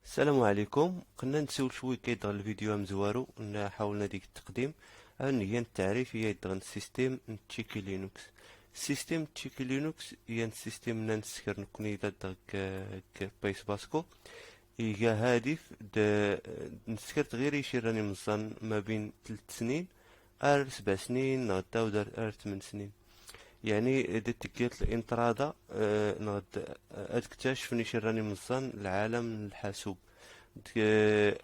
السلام عليكم. قلنا نسول شوي كيدغ الفيديو مزوارو حاولنا ديك التقديم ان هي التعريف هي يدغن السيستم تشيكي لينوكس. السيستم تشيكي لينوكس هي السيستم نسكر نكوني دغ بايس باسكو هي هادف نسكرت غير يشير راني مزان ما بين 3 سنين ار 7 سنين نغداو دار ار 8 سنين. يعني ديت الانترادا نغد اكتشف نيشير راني مزان العالم الحاسوب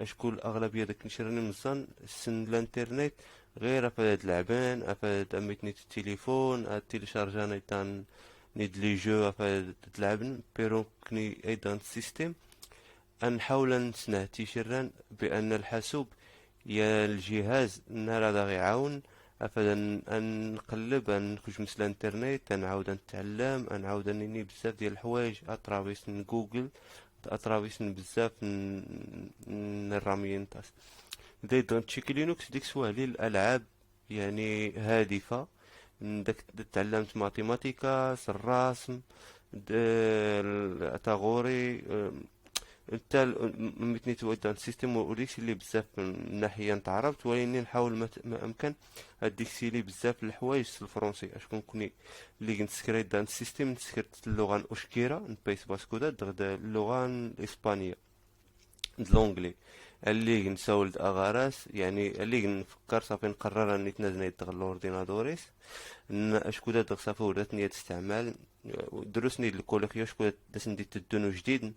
اشكون الاغلبيه داك الشيء راني مزان السن الانترنت غير افاد لعبان افاد اميت نيت التليفون تيليشارجان ايضا نيد لي جو افاد تلعبن بيرو كني ايضا السيستم نحاول نسنع تيشيران بان الحاسوب يا الجهاز نهار هذا غيعاون افاد نقلب نخرج من الانترنت نعاود نتعلم نعاود نيني بزاف ديال الحوايج اترافيس جوجل اترافيس بزاف الرامينتاس دي دون تشيكي لينوكس ديك سوا لي الالعاب يعني هادفه داك تعلمت ماتيماتيكا الرسم التاغوري انت متني تودا السيستم وديكشي اللي بزاف من ناحيه تعرفت ولكن نحاول ما امكن هاديكشي اللي بزاف الحوايج الفرنسي اشكون كوني اللي نسكريت دان السيستم نسكرت اللغه الاوشكيرا نبيس باسكو دا اللغه الاسبانيه لونجلي اللي نسولد اغاراس يعني اللي نفكر صافي نقرر اني تنازل يدغ الاوردينادوريس اشكو دغ صافي وراتني تستعمال دروسني الكوليكيو شكون داس ندي تدونو جديد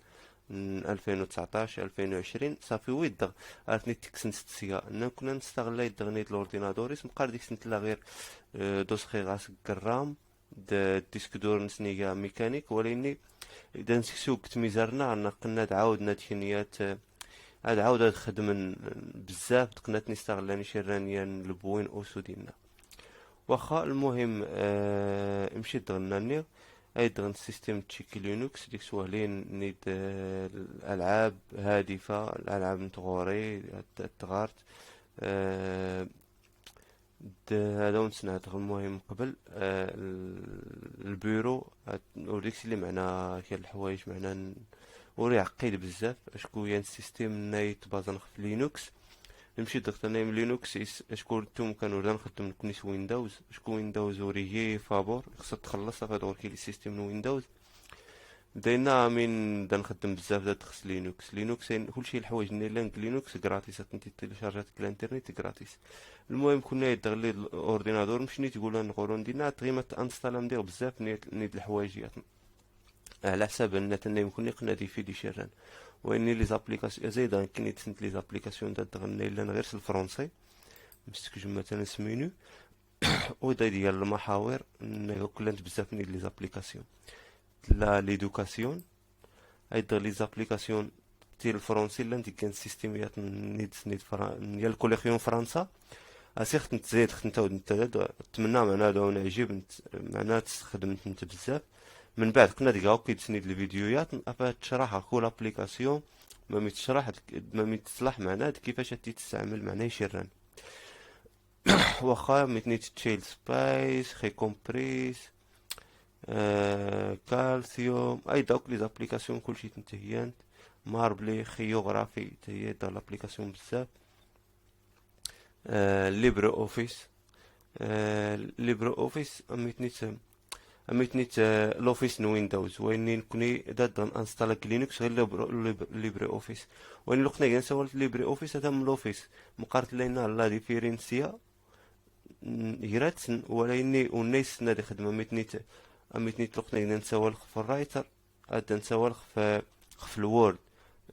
2019 2020 صافي ويدغ عرفتني تكسن ستسيا كنا نستغل يدغ نيت الاوردينادوريس مقار ديك سنت لا غير دوسخي غاس الرام ديسك دور نسنيغا ميكانيك ولكن اذا نسكسو ميزارنا قلنا تعاود ناتشنيات عاد عاود خدم بزاف تقنات نستغلاني شيرانيا البوين اوسو ديالنا واخا المهم مشيت دغناني اي دغن سيستم تشيكي لينوكس ديك سوالين نيد الالعاب هادفه الالعاب نتغوري تغارت آه، هذا ونسنا دغ المهم قبل البيرو وديكشي اللي معنا كاين الحوايج معنا وري عقيد بزاف اشكو ين السيستم نايت بازن في لينوكس نمشي دغت انا من لينوكس اشكون نتوما كانوا ولا نخدم كنيس ويندوز اشكون ويندوز وريي فابور خصك تخلص هذا دور كي السيستم من ويندوز بدينا من دا نخدم بزاف دا تخص لينوكس كلشي الحوايج اللي لانك لينوكس غراتيس انت تيليشارجات الانترنت غراتيس. المهم كنا يدغلي الاوردينادور مشيت تقول نقولوا ندينا تغيما انستالا ندير بزاف نيت الحوايجيات على حساب ان تني يمكن يقنا دي في دي شيران واني لي زابليكاسيون زايدا كني تسنت لي زابليكاسيون دا تغني لنا غير الفرنسي مستك مثلا سمينو ودا ديال المحاور كلنت بزاف نيت لي زابليكاسيون لا ليدوكاسيون ايضا لي زابليكاسيون ديال الفرنسي اللي عندي كان سيستيميات نيت ديال الكوليكسيون فرنسا اسي خت نتزيد خت نتاود نتمنى معنا هذا ونعجب معنا تخدمت انت بزاف من بعد كنا ديك هاكي تسنيد الفيديوهات افا تشرح كل ابليكاسيون ما متشرح ما متصلح معنا كيفاش تستعمل معنا يشران واخا متنيت تشيل سبايس خي كومبريس كالسيوم اي دوك لي زابليكاسيون كلشي تنتهيان ماربلي خيوغرافي تهي دا لابليكاسيون بزاف ليبرو اوفيس ليبرو اوفيس اميتنيت لوفيس نو ويندوز وين كوني داد انستالك لينكس غير ليبري اوفيس وين لقنا كان سوالت ليبري اوفيس هذا من لوفيس مقارت لينا لا ديفيرنسيا يرات ولكن ونيس نادي خدمه اميتنيت لقنا كان نسوالك في الرايتر هاد نسوالك في الوورد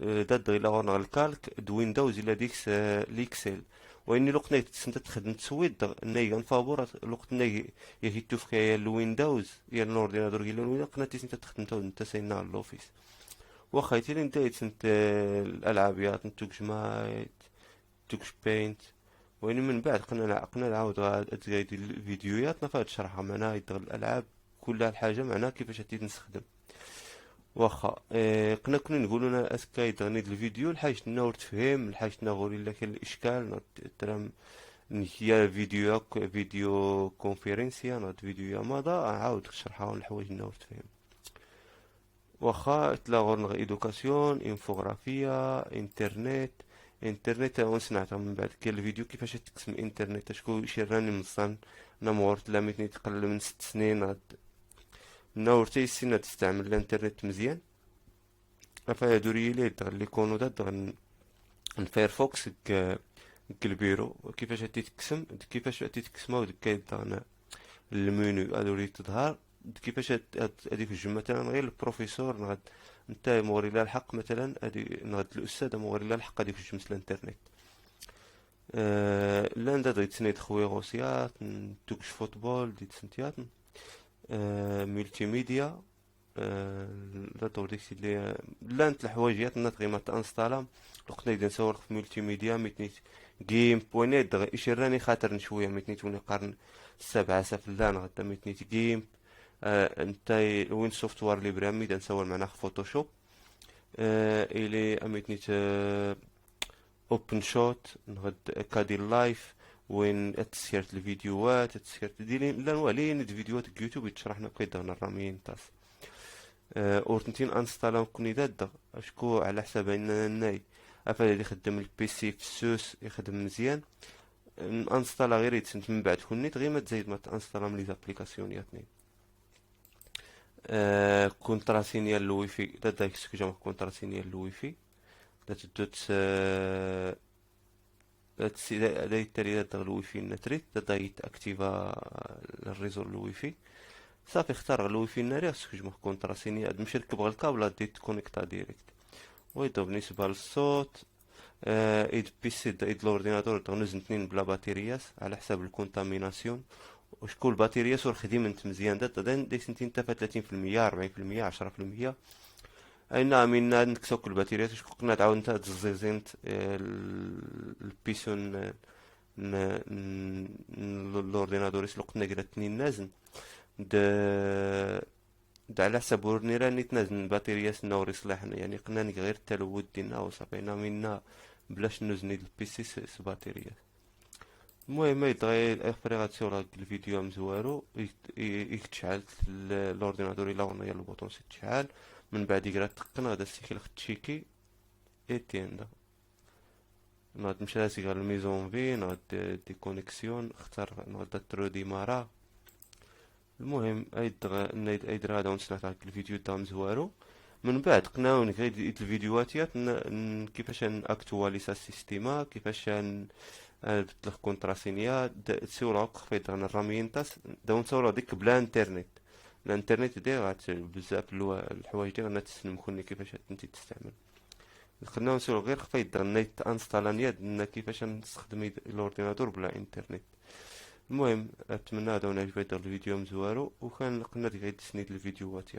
داد غير غورنا الكالك دو ويندوز الا ديكس ليكسل واني لوقت تسنت تخدم تسويد ناي فابور لوقت ناي يهيتو في كايا الويندوز يا الاوردينادور ديال الويندوز قنا تسنت تخدم تو انت سينا اللوفيس واخا تيلي انت تسنت الالعابيات نتوكش مايت توكش بينت وين من بعد قنا نعاود تزايد الفيديوهات نفاد شرحها معنا يدغ الالعاب كل الحاجه معنا كيفاش تنستخدم واخا كنا نقولوا انا اسكا يدغني الفيديو الحاجه نور تفهم الحاجه نغوري لك الاشكال ترى هي فيديو كونفرنسيا نوت فيديو يا ماذا عاود شرحها الحوايج نور تفهم واخا تلاغور نغ ايدوكاسيون، انفوغرافيا، انترنت اون سمعتها من بعد. كاين الفيديو كيفاش تقسم انترنت، اشكو يشيراني مصان نمور تلامتني تقل من 6 سنين ناورتي السنة تستعمل الانترنت مزيان. افا دوري لي دغ كونو دغ الفايرفوكس البيرو كيفاش كيفاش تقسمها ودكا دغ المنيو ادوري تظهر كيفاش هذيك الجمله مثلا غير البروفيسور نغاد انت موري لها الحق مثلا هذه نغاد الاستاذ موري لها الحق هذيك الجمله الانترنت. لا ندا دغيت سنيت خويا غوسيات توكش فوتبول ديت سنتيات ملتي ميديا. لا دور ديكسي اللي لا انت الحوايجيات نات غير ما تانستالا وقتنا اذا نصور في ملتي ميديا ميتنيت جيم بوينيت دغ اشراني خاطر شويه ميتنيت وني قارن 7 سفلان غدا ميتنيت جيم. انت وين سوفتوار ليبري اميد نصور معنا فوتوشوب. الي اميتنيت اوبن شوت نغد كادي لايف وين تسيرت الفيديوهات تسيرت ديلي لا نوالين فيديوهات يوتيوب يتشرحنا كيف الرامين تاس. اورتنتين انستالا كوني داد اشكو على حساب اننا ناي افا اللي يخدم البيسي في السوس يخدم مزيان انستالا غير يتسنت من بعد كون نيت غير ما تزايد ما تانستالا من لي زابليكاسيون ياتني. كونتراسينيا الواي في دادا اكسكيوز كونتراسينيا الواي في دا تدوت دا يتري دا الواي في نتريت دا يتاكتيفا الريزو الواي في صافي اختار الواي في الناري خصك تجمع كونتراسينيا اد مش ركب غير الكابل دي تكونيكتا ديريكت. ويدو بالنسبة للصوت ايد بيسي ايد الاورديناتور تغنز اثنين بلا باترياس على حساب الكونتاميناسيون وشكون الباترياس والخدمة مزيان دات ديك سنتين تفا 30% 40% 10%. اي نعم إنا نكسوك الباتريات شكون قنا تعاود نتا تزيزينت البيسون الاورديناتور يسلو قنا قرا تنين نازن د دا على حساب ورنيرا نتنازل باترياس نوري صلاحنا يعني قلنا غير التلوث ديالنا وصافينا منا بلاش نوزني البيسي باترياس. المهم يدغي الافريغاتسيون راك الفيديو مزوارو يتشعل الاورديناتور الا ورنا يا البوطون سي تشعل من بعد يقرا تقن هذا السيكل تشيكي ايتين دا نقعد نمشي لاسي على الميزون في نقعد دي كونيكسيون اختار نقعد ترو ديمارا. المهم ايدر هذا ونسمع تاع الفيديو تاع مزوارو من بعد قناون غير الفيديوهات كيفاش ناكتواليزا السيستيما كيفاش بدل كونتراسينيا تسيولا في دغنا الرامينتاس دا نصورو ديك بلا انترنت. الانترنت دي غات بزاف الحوايج دي غنتسلم كوني كيفاش انت تستعمل خلينا نسولو غير خفايت دغنا انستالانيا كيفاش نستخدم الاورديناتور بلا انترنت. المهم اتمنى هذا ونعجبك الفيديو مزوارو وكان قلنا ديك سنيت الفيديوهات